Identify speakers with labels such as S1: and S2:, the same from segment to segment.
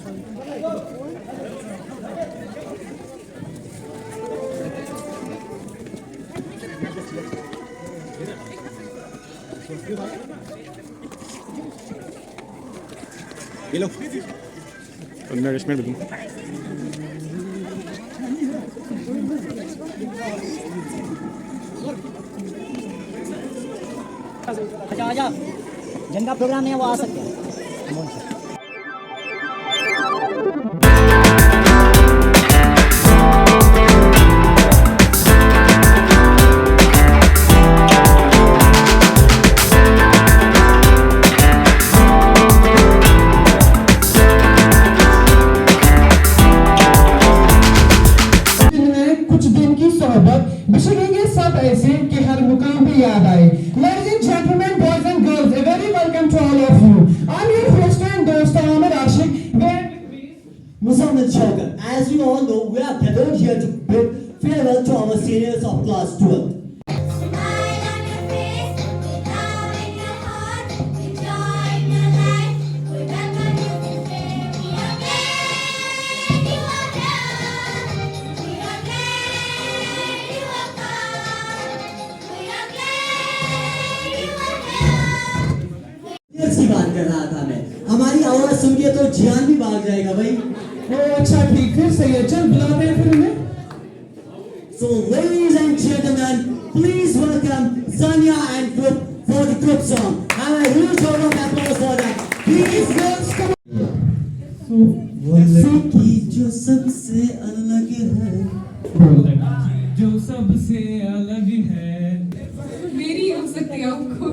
S1: ये लो नरिशमेंट भी दूँ।
S2: आजा जिनका प्रोग्राम है वो आ सकते हैं।
S3: कुछ दिन की सोहबत बिछड़ेंगे सब ऐसे कि हर मुकाम पे याद आए। Ladies and gentlemen, boys and girls, a very welcome to all of you. I'm your host and host Ahmed Ashik.
S4: Muhammad Shaukat. As you all know, we are gathered here to bid farewell to our seniors of class 12. सी बात कर रहा था मैं, हमारी आवाज सुन के तो जान भी भाग जाएगा भाई।
S3: अच्छा ठीक, फिर सही है, चल बुलाते हैं फिर उन्हें।
S4: So ladies and gentlemen, please welcome Sanya and group for the group song. Have a huge round of applause for that. Please girls come on. वो लड़की जो सबसे अलग है,
S3: वो लड़की जो सबसे अलग है,
S5: मेरी हो सकती है आपको।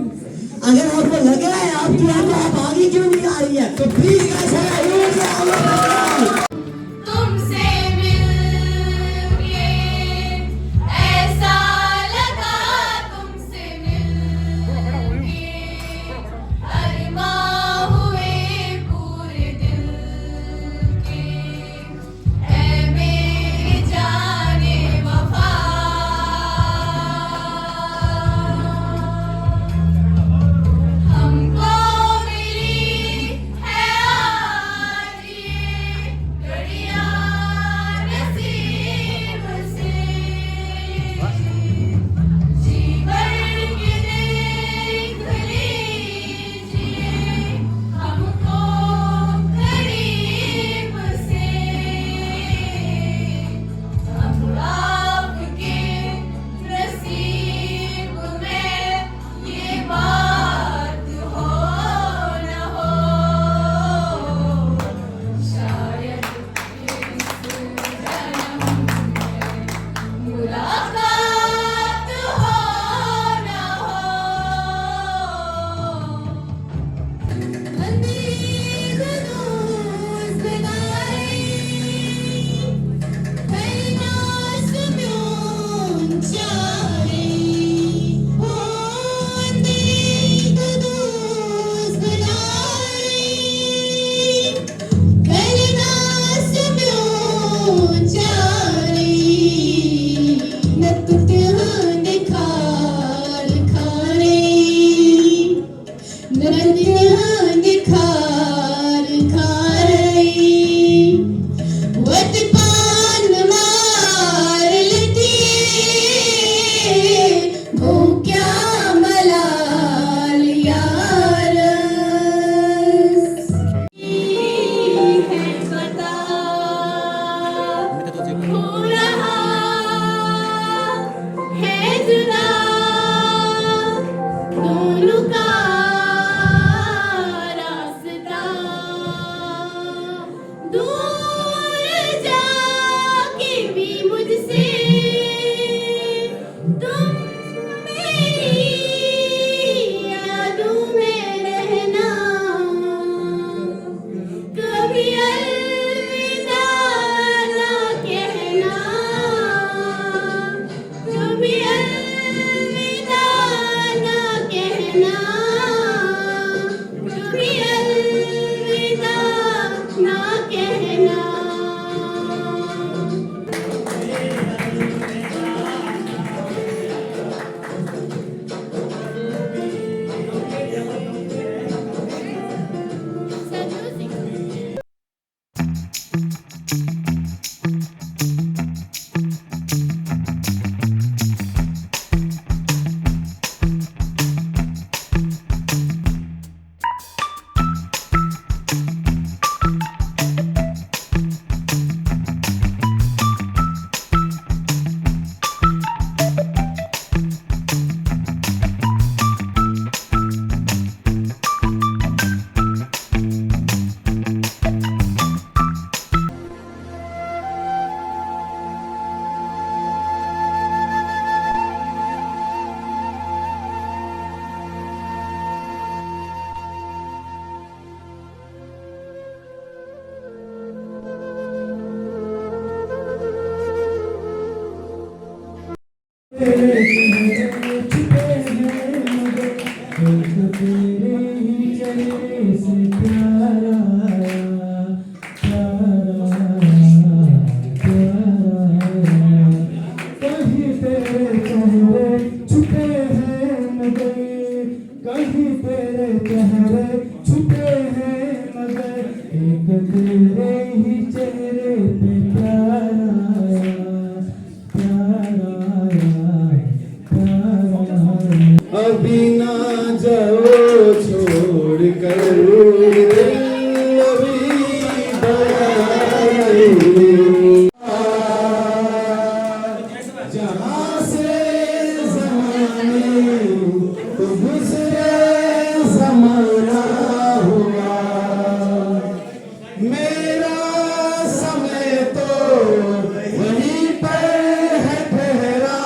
S4: अगर आपको लग रहा है आप तो आप आगे क्यों नहीं आ रही है, तो प्लीज गाइस
S5: तुमसे मिलके ऐसा लगा, तुमसे मिलके अरमां हुए पूरे दिल के, ऐ मेरी जाने वफा। हमको मिली है आज ये घड़ियां नसीब से, जीवन के देख लीजिए हमको करीब से। अब आपके नसीब में ये बात हो न हो, शायद इस जन्म में मुलाकात हो न हो। अंधेर रोज़ लगाए कैलाश में चाहे हो, अंधेर रोज़ लगाए कैलाश में चाहे, न तुझे निखार खारे, नदियाँ निखार खारे, वट पान मार लेती वो क्या मलाल यार है पता हो रहा है जुदा दोनों का रास्ता, दूर जाके भी मुझसे तुम मेरी यादों में रहना, कभी अलविदा ना कहना, कभी अलविदा ना कहना, कभी अलविदा ना कहना।
S3: कहीं तेरे चेहरे छुपे हैं मगर एक तेरे ही चेहरे पे प्यार आया। अभी ना जाओ छोड़ कर जहाँ से ज़माने तो गुज़रे ज़माना हुआ, मेरा समय तो वहीं पर है ठहरा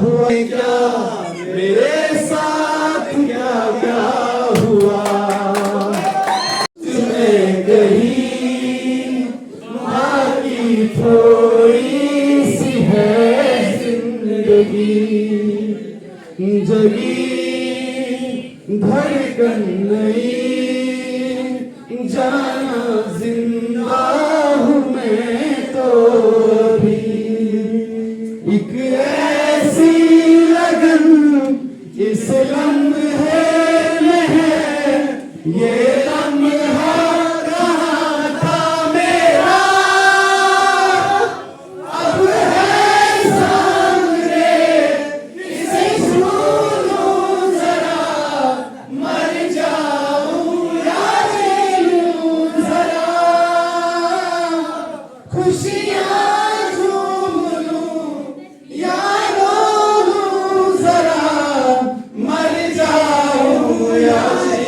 S3: हुआ। क्या मेरे साथ क्या क्या हुआ, तुम्हें कहीं बाकी थोड़ी सी है जिंदगी, जगी धड़कन नहीं जाना जिंदा हूँ मैं तो भी। एक ऐसी लगन इस लम्हे में है, ये लम्हा कहाँ था मेरा, अब है सामने इसे छू लूं जरा, मर जाऊं या जी लूं जरा, खुशियाँ झूम लूं या रो लूं जरा, मर जाऊं या जी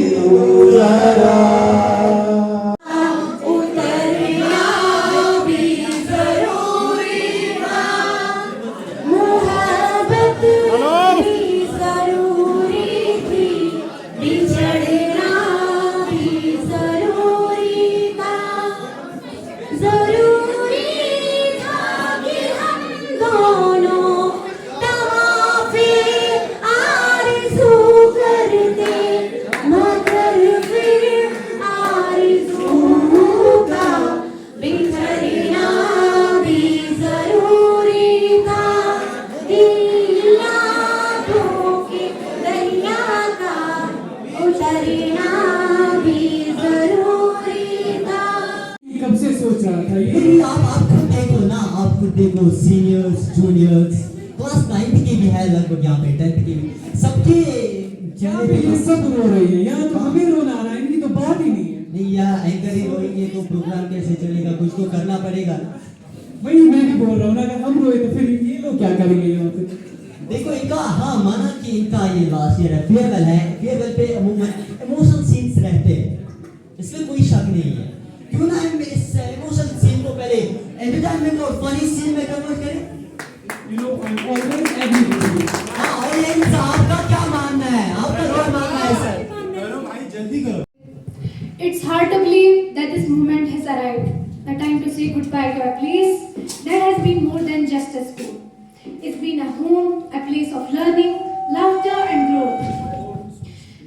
S3: लूं जरा।
S5: उतरना भी जरूरी था, मोहब्बत भी जरूरी थी, बिछड़ना भी जरूरी था। जरूरी था कि हम दोनों तवाफ़े आरज़ू करते, मगर फिर आरज़ू का बिछड़ना भी जरूरी था। दिलों के दरिया का उतरना भी जरूरी था।
S3: कब से सोच रहा था ये?
S4: आप खुद देखो ना, आप खुद देखो, सीनियर्स जूनियर्स क्लास 9th के भी है लगभग यहाँ पे, 10th के भी, सबके
S3: यहाँ पे ये सब रो रही है, यहाँ तो हमें रोना आ रहा है, इनकी तो बात ही नहीं है।
S4: नहीं यार, एंकर ही रोएंगे तो प्रोग्राम कैसे चलेगा, कुछ तो करना पड़ेगा।
S3: वही मैं भी बोल रहा हूँ ना, अगर हम रोए तो फिर ये लोग क्या करेंगे यहाँ पे?
S4: देखो इनका, हाँ माना कि इनका ये लास्ट ईयर है, फेयरवेल है, फेयरवेल पे अमूमन इमोशनल सीन्स रहते हैं, इसमें कोई शक नहीं है। क्यों ना हम इस इमोशनल सीन को पहले एंटरटेनमेंट और फनी सीन में कन्वर्ट करें।
S3: You know, I'm always agree with you.
S4: हाँ, और ये आपका क्या मानना है, आपका क्या मानना है sir?
S6: It's hard to believe that this moment has arrived. The time to say goodbye to our place that has been more than just a school. It's been a home, a place of learning, laughter and growth.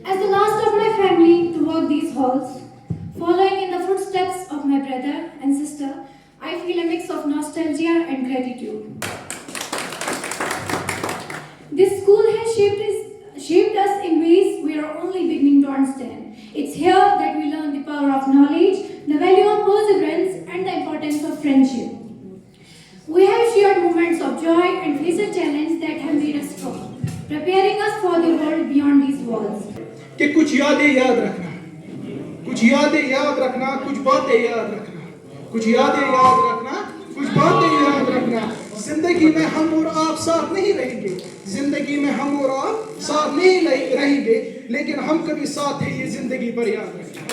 S6: As the last of my family to walk these halls, following in the footsteps of my brother and sister, I feel a mix of nostalgia and gratitude. This school has shaped us in ways we are only beginning to understand. It's here that we learn the power of knowledge, the value of perseverance, and the importance of friendship. We have shared moments of joy and faced challenges that have made us strong, preparing us for the world beyond these walls.
S7: कि कुछ यादें याद रखना, कुछ यादें याद रखना, कुछ बातें याद रखना, कुछ यादें याद रखना, कुछ बातें याद रखना। जिंदगी में हम और आप साथ नहीं रहेंगे, जिंदगी में हम और आप साथ नहीं रहेंगे, लेकिन हम कभी साथ हैं ये जिंदगी पर याद रखें।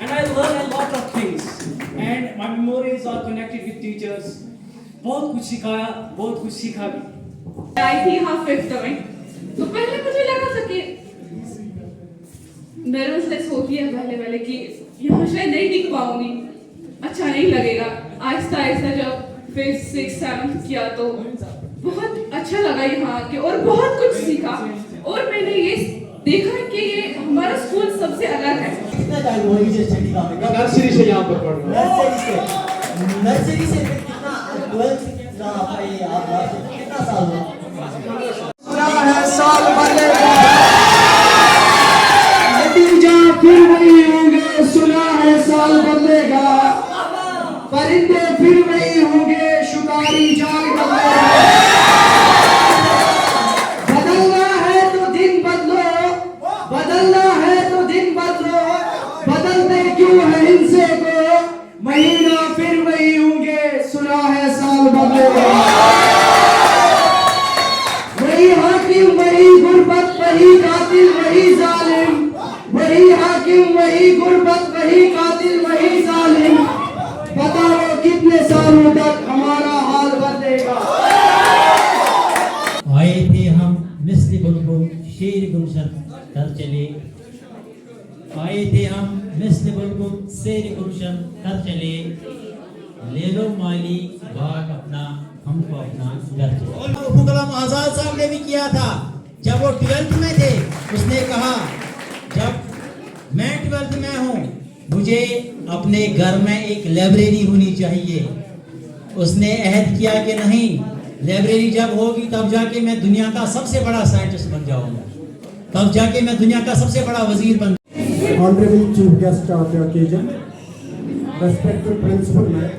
S8: And I learned a lot of things, and my memories are connected with teachers. बहुत कुछ सिखाया, बहुत कुछ सीखा भी।
S9: आई थी यहाँ 5th में, तो पहले मुझे लगा था कि नर्वसनेस होती है पहले कि यहाँ शायद नहीं टिक पाऊंगी, अच्छा नहीं लगेगा। आहिस्ता आहिस्ता जब 5th 6th 7th किया तो बहुत अच्छा लगा यहाँ आके और बहुत कुछ सीखा और मैंने ये देखा कि ये हमारा स्कूल सबसे अलग है।
S4: कितना टाइम हुआ ये स्टडी का?
S7: नर्सरी से यहाँ पर पढ़ रहा हूँ।
S4: नर्सरी से फिर कितना 12th का आप कितना साल हुआ?
S3: सुना है साल बदलेगा, नतीजा फिर वही होंगे। सुना है साल बदलेगा, परिंदे फिर वही होंगे, शिकारी जाल बदलेगा। बदलना है तो दिन बदलो, बदलना है तो दिन बदलो, बदलते क्यों है हिंसे को, महीना फिर वही होंगे। सुना है साल बदलेगा, वही हाकिम वही गुरबत वही कातिल वही जालिम, वही हाकिम वही गुरबत वही कातिल वही जालिम। बताओ कितने सालों तक हमारा हाल बदलेगा।
S10: आए थे हम मिस्र बुलबुल शेर गुलशन कर चले, आए थे हम मिस्र बुलबुल शेर गुलशन कर चले, ले लो माली भाग अपना हमको अपना घर चले। अब्दुल कलाम आजाद साहब ने भी किया था जब वो 12th में थे। उसने कहा जब मैं 12th में हूँ मुझे अपने घर में एक लाइब्रेरी होनी चाहिए। उसने अहद किया कि नहीं, लाइब्रेरी जब होगी तब जाके मैं दुनिया का सबसे बड़ा साइंटिस्ट बन जाऊंगा, तब जाके मैं दुनिया का सबसे बड़ा वजीर बन।
S3: Honorable Chief Guest of the occasion, respected Principal Ma'am,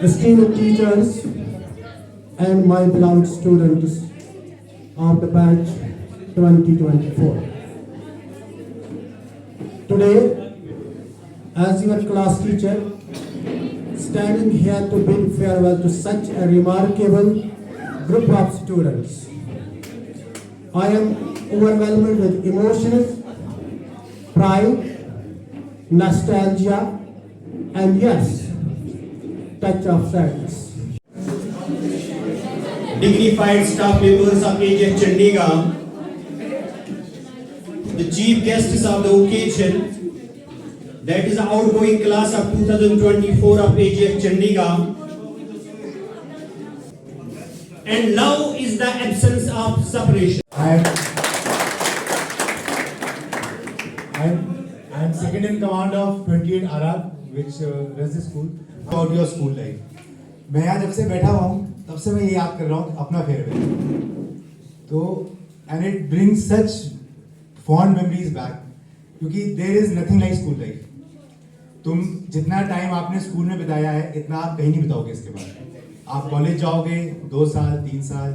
S3: esteemed teachers, and my beloved students of the batch 2024. Today, as your class teacher, standing here to bid farewell to such a remarkable group of students, I am overwhelmed with emotions, pride, nostalgia, and yes, touch of sadness.
S11: Dignified staff members of AGF Chandigarh, the chief guests of the occasion, that is the outgoing class of 2024 of AGF Chandigarh, and love is the absence of separation.
S12: I am second in command of 28 Arab, which runs the school. About your school life. मैं यहाँ जब से बैठा हुआ हूँ तब से मैं ये याद कर रहा हूँ अपना फेयरवेल। तो and it brings such fond memories back, क्योंकि there is nothing like school life. तुम जितना टाइम आपने स्कूल में बिताया है इतना आप कहीं नहीं बिताओगे इसके बाद। आप कॉलेज जाओगे 2 साल 3 साल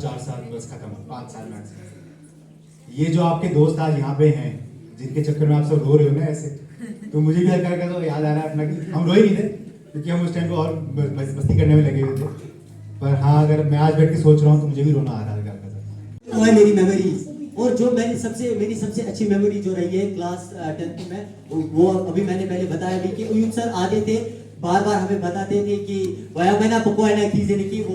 S12: 4 साल बस खत्म, 5 साल मैक्स। ये जो आपके दोस्त आज यहाँ पे हैं जिनके चक्कर में आप सब रो रहे हो ना ऐसे, तो मुझे भी हल्का हल्का तो याद आ रहा है अपना कि हम रोए नहीं थे क्योंकि हम उस टाइम पे और मस्ती करने में लगे हुए थे। पर हाँ, अगर मैं आज बैठ के सोच रहा हूँ तो मुझे भी रोना आ रहा है हल्का हल्का।
S4: वो है मेरी मेमोरीज, और जो मेरी सबसे अच्छी मेमोरी जो रही है क्लास 10th में, वो अभी मैंने पहले बताया भी कि उयूब सर आते थे, बार बार हमें बताते थे कि वह मैंने पकौड़ा ना की कि वो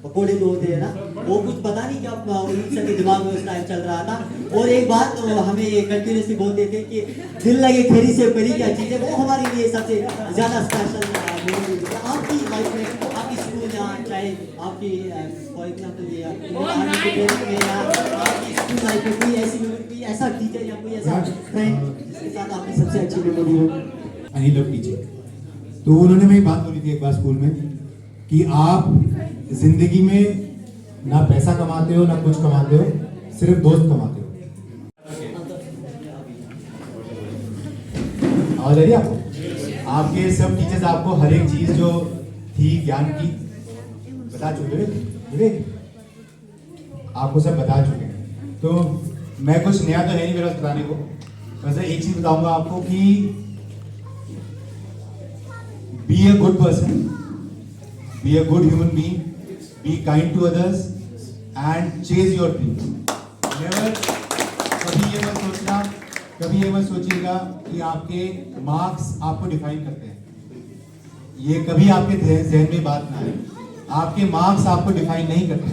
S4: पकोड़े जो होते हैं ना, वो कुछ पता नहीं क्या उयूब सर के दिमाग में उस टाइम चल रहा था। और एक बात तो हमें ये कंटिन्यूसली बोलते थे कि दिल लगे खेरी से परी क्या चीज़ है, वो हमारे लिए सबसे ज़्यादा स्पेशल आपकी लाइफ में, आपकी स्कूल में, चाहे आपकी फॉर एग्जाम्पल आपकी स्कूल लाइफ में कोई ऐसी कोई ऐसा टीचर या कोई ऐसा फ्रेंड जिसके साथ आपकी सबसे अच्छी मेमोरी हो।
S12: I love teaching. तो उन्होंने मेरी बात बोली थी एक बार स्कूल में कि आप जिंदगी में ना पैसा कमाते हो ना कुछ कमाते हो, सिर्फ दोस्त कमाते हो। आवाज आ रही है आपको? आपके सब टीचर्स आपको हर एक चीज जो थी ज्ञान की बता चुके हैं, आपको सब बता चुके हैं। तो मैं कुछ नया तो है नहीं मेरे पास बताने को, बस एक चीज बताऊंगा आपको कि be a good person, be a good human being, be kind to others and chase your dreams. Never कभी ये मत सोचिएगा कि आपके मार्क्स आपको डिफाइन करते हैं। ये कभी आपके जहन में बात ना आए, आपके मार्क्स आपको डिफाइन नहीं करते।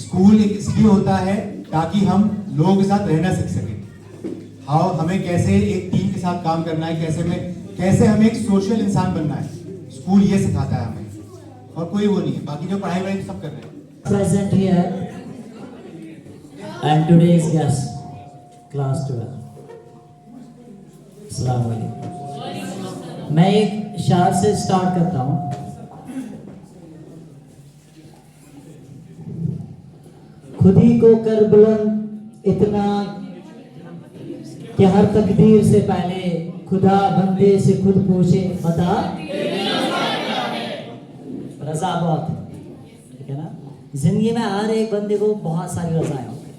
S12: स्कूल इसलिए होता है ताकि हम लोगों के साथ रहना सीख सकें, हमें कैसे एक टीम के साथ काम करना है, कैसे हमें कैसे हमें एक सोशल इंसान बनना है, स्कूल ये सिखाता है हमें, और कोई वो नहीं है। बाकी जो पढ़ाई वढ़ाई सब कर रहे हैं।
S10: Present here and today's guest, class 12. अस्सलाम वालेकुम। मैं एक शायर से स्टार्ट करता हूँ। खुद ही को कर बुलंद इतना कि हर तकदीर से पहले खुदा बंदे से खुद पूछे बता रजा बहुत, ठीक है ना। जिंदगी में हर एक बंदे को बहुत सारी रजाएं होती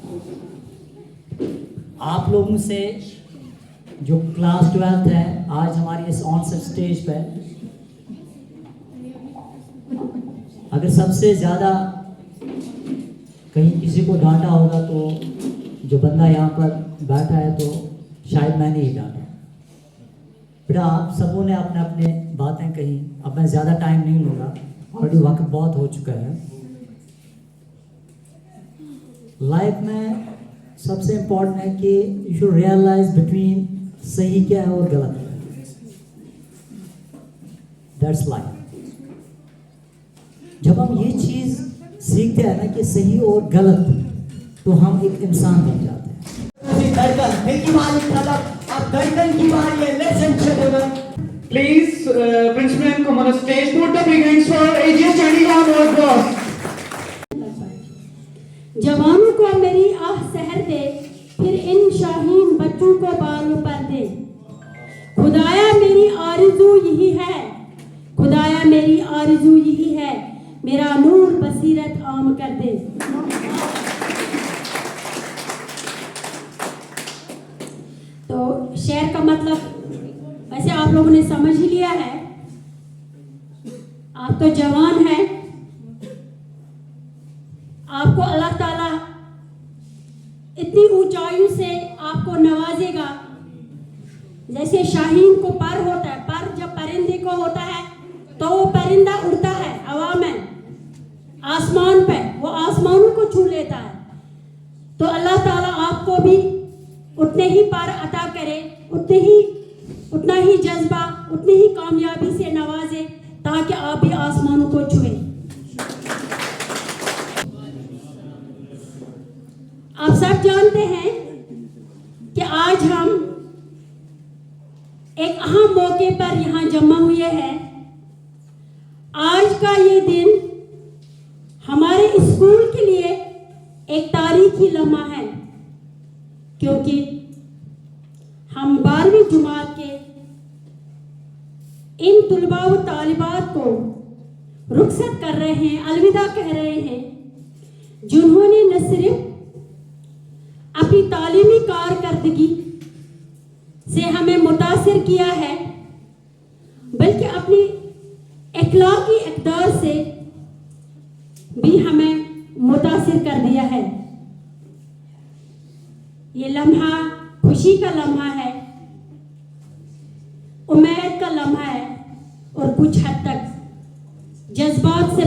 S10: हैं। आप लोगों से जो क्लास 12th है आज हमारी इस ऑनसेट स्टेज पे, अगर सबसे ज़्यादा कहीं किसी को डांटा होगा तो जो बंदा यहाँ पर बैठा है तो शायद मैंने ही डांटा। बेटा आप सबों ने अपने अपने बातें कही, अब मैं ज़्यादा टाइम नहीं लूँगा, ऑलरेडी वक्त बहुत हो चुका है। लाइफ में सबसे इम्पोर्टेंट है कि यू शुड रियलाइज बिटवीन सही क्या है और गलत है। That's life. जब हम ये चीज़ सीखते हैं ना कि सही और गलत, तो हम एक इंसान बन जाते हैं।
S4: धड़कन, दिल की मालिक तलब, अब धड़कन की बारी है। Let's end gentleman,
S7: Please, Principal come on stage. Put the big hands for AGS Chandigarh North Boss.
S5: जवानों को मेरी आह सहर दे, फिर इन शाहीन बच्चों को बालों पर दे। खुदाया मेरी आरज़ू यही है, खुदाया मेरी आरज़ू यही है, मेरा नूर बसीरत आम कर दे। तो शेर का मतलब वैसे आप लोगों ने समझ ही लिया है। आप तो जवान हैं, आपको अल्लाह ताला इतनी ऊंचाइयों से आपको नवाजेगा। जैसे शाहीन को पर होता है, पर जब परिंदे को होता है तो वो परिंदा उड़ता है हवा में, आसमान पे, वो आसमानों को छू लेता है। तो अल्लाह ताला आपको भी उतने ही पार अता करे, उतना ही जज्बा, उतनी ही कामयाबी से नवाजे, ताकि आप भी आसमानों को छुए। आप सब जानते हैं कि आज हम एक अहम मौके पर यहाँ जमा हुए हैं। आज का ये दिन हमारे स्कूल के लिए एक तारीखी लम्हा है, क्योंकि हम 12वीं जमात के इन तुलबा व तालिबात को रुखसत कर रहे हैं, अलविदा कह रहे हैं, जिन्होंने न सिर्फ अपनी तालीमी कारकर्दगी से हमें मुतासिर किया है, बल्कि अपनी अखलाकी इक़दार से भी हमें मुतासिर कर दिया है। ये लम्हा खुशी का लम्हा है, उम्मीद का लम्हा है, और कुछ हद तक जज्बात से